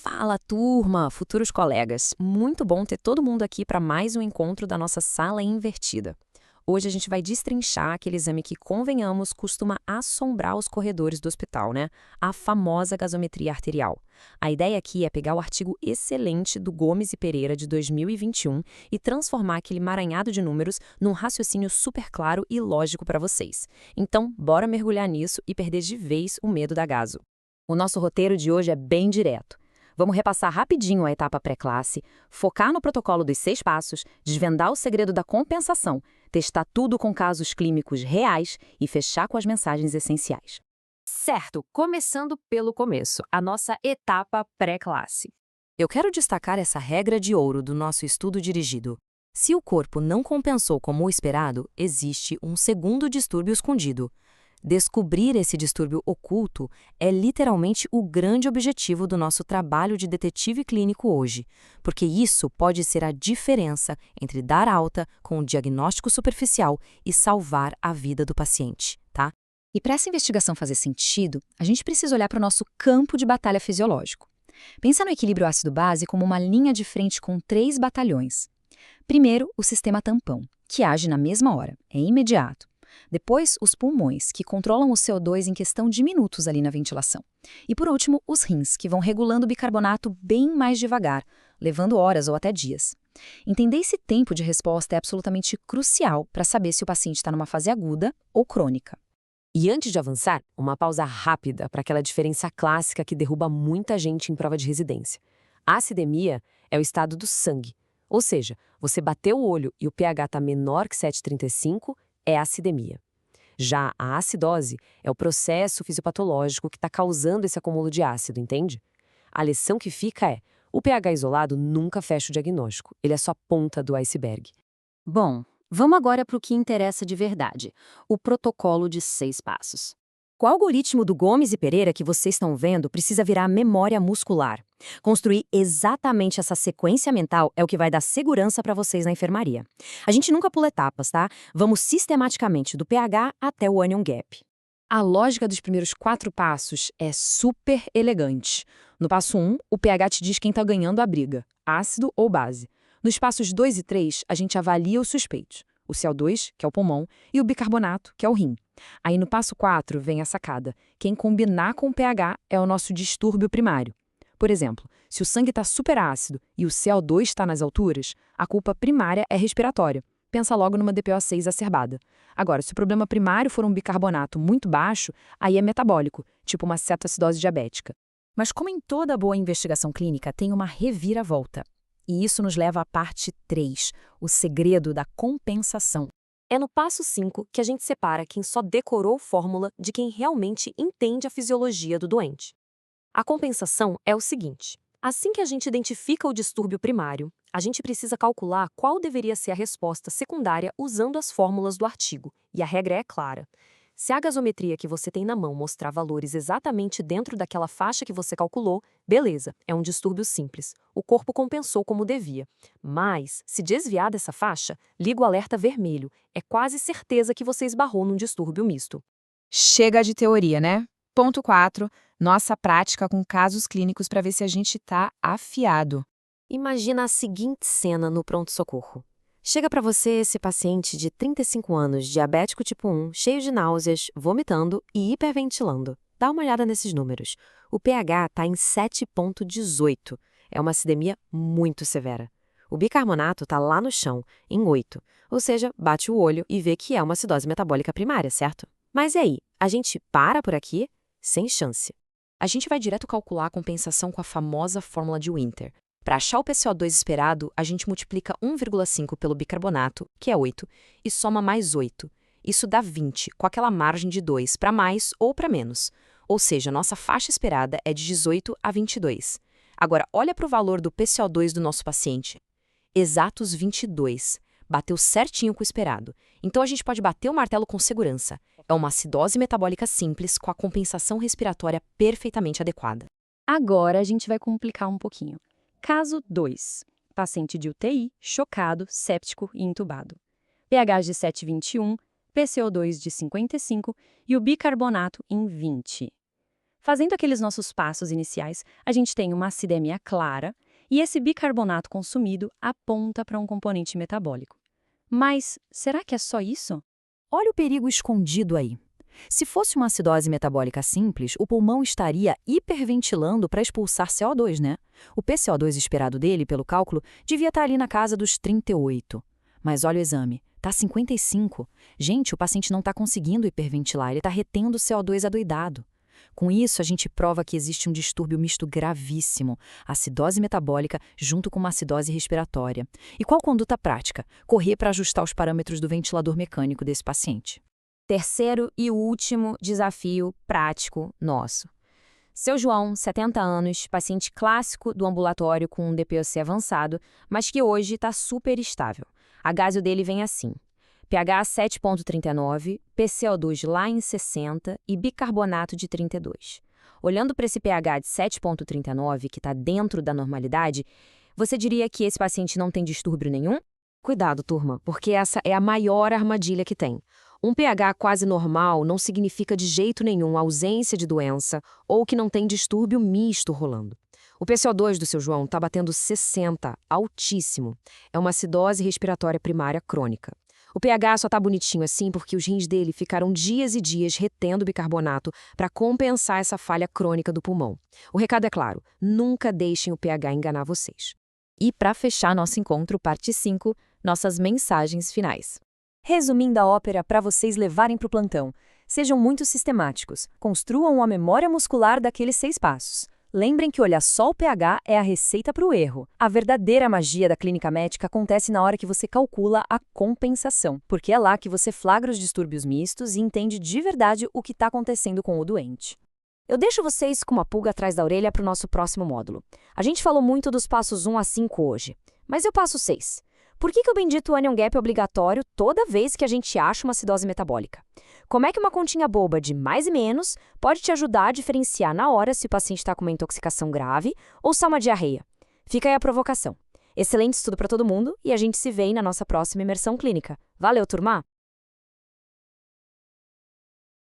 Fala, turma, futuros colegas. Muito bom ter todo mundo aqui para mais um encontro da nossa sala invertida. Hoje a gente vai destrinchar aquele exame que, convenhamos, costuma assombrar os corredores do hospital, né? A famosa gasometria arterial. A ideia aqui é pegar o artigo excelente do Gomes e Pereira de 2021 e transformar aquele emaranhado de números num raciocínio super claro e lógico para vocês. Então, bora mergulhar nisso e perder de vez o medo da gaso. O nosso roteiro de hoje é bem direto. Vamos repassar rapidinho a etapa pré-classe, focar no protocolo dos 6 passos, desvendar o segredo da compensação, testar tudo com casos clínicos reais e fechar com as mensagens essenciais. Certo, começando pelo começo, a nossa etapa pré-classe. Eu quero destacar essa regra de ouro do nosso estudo dirigido. Se o corpo não compensou como o esperado, existe um segundo distúrbio escondido. Descobrir esse distúrbio oculto é literalmente o grande objetivo do nosso trabalho de detetive clínico hoje, porque isso pode ser a diferença entre dar alta com um diagnóstico superficial e salvar a vida do paciente, tá? E para essa investigação fazer sentido, a gente precisa olhar para o nosso campo de batalha fisiológico. Pensa no equilíbrio ácido-base como uma linha de frente com 3 batalhões. Primeiro, o sistema tampão, que age na mesma hora, é imediato. Depois, os pulmões, que controlam o CO2 em questão de minutos ali na ventilação. E por último, os rins, que vão regulando o bicarbonato bem mais devagar, levando horas ou até dias. Entender esse tempo de resposta é absolutamente crucial para saber se o paciente está numa fase aguda ou crônica. E antes de avançar, uma pausa rápida para aquela diferença clássica que derruba muita gente em prova de residência. A acidemia é o estado do sangue, ou seja, você bateu o olho e o pH está menor que 7,35, é acidemia. Já a acidose é o processo fisiopatológico que está causando esse acúmulo de ácido, entende? A lição que fica é, o pH isolado nunca fecha o diagnóstico, ele é só a ponta do iceberg. Bom, vamos agora para o que interessa de verdade, o protocolo de 6 passos. O algoritmo do Gomes e Pereira que vocês estão vendo precisa virar memória muscular. Construir exatamente essa sequência mental é o que vai dar segurança para vocês na enfermaria. A gente nunca pula etapas, tá? Vamos sistematicamente do pH até o anion gap. A lógica dos primeiros 4 passos é super elegante. No passo 1, o pH te diz quem está ganhando a briga, ácido ou base. Nos passos 2 e 3, a gente avalia os suspeitos, o CO2, que é o pulmão, e o bicarbonato, que é o rim. Aí no passo 4 vem a sacada. Quem combinar com o pH é o nosso distúrbio primário. Por exemplo, se o sangue está super ácido e o CO2 está nas alturas, a culpa primária é respiratória. Pensa logo numa DPO-C exacerbada. Agora, se o problema primário for um bicarbonato muito baixo, aí é metabólico, tipo uma cetoacidose diabética. Mas como em toda boa investigação clínica, tem uma reviravolta. E isso nos leva à parte 3, o segredo da compensação. É no passo 5 que a gente separa quem só decorou fórmula de quem realmente entende a fisiologia do doente. A compensação é o seguinte: assim que a gente identifica o distúrbio primário, a gente precisa calcular qual deveria ser a resposta secundária usando as fórmulas do artigo, e a regra é clara. Se a gasometria que você tem na mão mostrar valores exatamente dentro daquela faixa que você calculou, beleza, é um distúrbio simples. O corpo compensou como devia. Mas, se desviar dessa faixa, liga o alerta vermelho. É quase certeza que você esbarrou num distúrbio misto. Chega de teoria, né? Ponto 4. Nossa prática com casos clínicos para ver se a gente está afiado. Imagina a seguinte cena no pronto-socorro. Chega para você esse paciente de 35 anos, diabético tipo 1, cheio de náuseas, vomitando e hiperventilando. Dá uma olhada nesses números. O pH está em 7,18. É uma acidemia muito severa. O bicarbonato está lá no chão, em 8. Ou seja, bate o olho e vê que é uma acidose metabólica primária, certo? Mas e aí, a gente para por aqui? Sem chance. A gente vai direto calcular a compensação com a famosa fórmula de Winter. Para achar o PCO2 esperado, a gente multiplica 1,5 pelo bicarbonato, que é 8, e soma mais 8. Isso dá 20, com aquela margem de 2 para mais ou para menos. Ou seja, nossa faixa esperada é de 18 a 22. Agora, olha para o valor do PCO2 do nosso paciente. Exatos 22. Bateu certinho com o esperado. Então a gente pode bater o martelo com segurança. É uma acidose metabólica simples com a compensação respiratória perfeitamente adequada. Agora a gente vai complicar um pouquinho. Caso 2. Paciente de UTI, chocado, séptico e entubado. pH de 7,21, PCO2 de 55 e o bicarbonato em 20. Fazendo aqueles nossos passos iniciais, a gente tem uma acidemia clara e esse bicarbonato consumido aponta para um componente metabólico. Mas será que é só isso? Olha o perigo escondido aí. Se fosse uma acidose metabólica simples, o pulmão estaria hiperventilando para expulsar CO2, né? O PCO2 esperado dele, pelo cálculo, devia estar ali na casa dos 38. Mas olha o exame, tá 55. Gente, o paciente não está conseguindo hiperventilar, ele está retendo CO2 adoidado. Com isso, a gente prova que existe um distúrbio misto gravíssimo, acidose metabólica junto com uma acidose respiratória. E qual conduta prática? Correr para ajustar os parâmetros do ventilador mecânico desse paciente. Terceiro e último desafio prático nosso. Seu João, 70 anos, paciente clássico do ambulatório com um DPOC avançado, mas que hoje está super estável. A gásio dele vem assim: pH 7,39, PCO2 lá em 60 e bicarbonato de 32. Olhando para esse pH de 7,39, que está dentro da normalidade, você diria que esse paciente não tem distúrbio nenhum? Cuidado, turma, porque essa é a maior armadilha que tem. Um pH quase normal não significa de jeito nenhum ausência de doença ou que não tem distúrbio misto rolando. O PCO2 do seu João está batendo 60, altíssimo. É uma acidose respiratória primária crônica. O pH só está bonitinho assim porque os rins dele ficaram dias e dias retendo bicarbonato para compensar essa falha crônica do pulmão. O recado é claro, nunca deixem o pH enganar vocês. E para fechar nosso encontro, parte 5, nossas mensagens finais. Resumindo a ópera para vocês levarem para o plantão, sejam muito sistemáticos, construam uma memória muscular daqueles 6 passos. Lembrem que olhar só o pH é a receita para o erro. A verdadeira magia da clínica médica acontece na hora que você calcula a compensação, porque é lá que você flagra os distúrbios mistos e entende de verdade o que está acontecendo com o doente. Eu deixo vocês com uma pulga atrás da orelha para o nosso próximo módulo. A gente falou muito dos passos 1 a 5 hoje, mas e o passo 6? Por que o bendito onion gap é obrigatório toda vez que a gente acha uma acidose metabólica? Como é que uma continha boba de mais e menos pode te ajudar a diferenciar na hora se o paciente está com uma intoxicação grave ou só uma diarreia? Fica aí a provocação. Excelente estudo para todo mundo e a gente se vê aí na nossa próxima imersão clínica. Valeu, turma!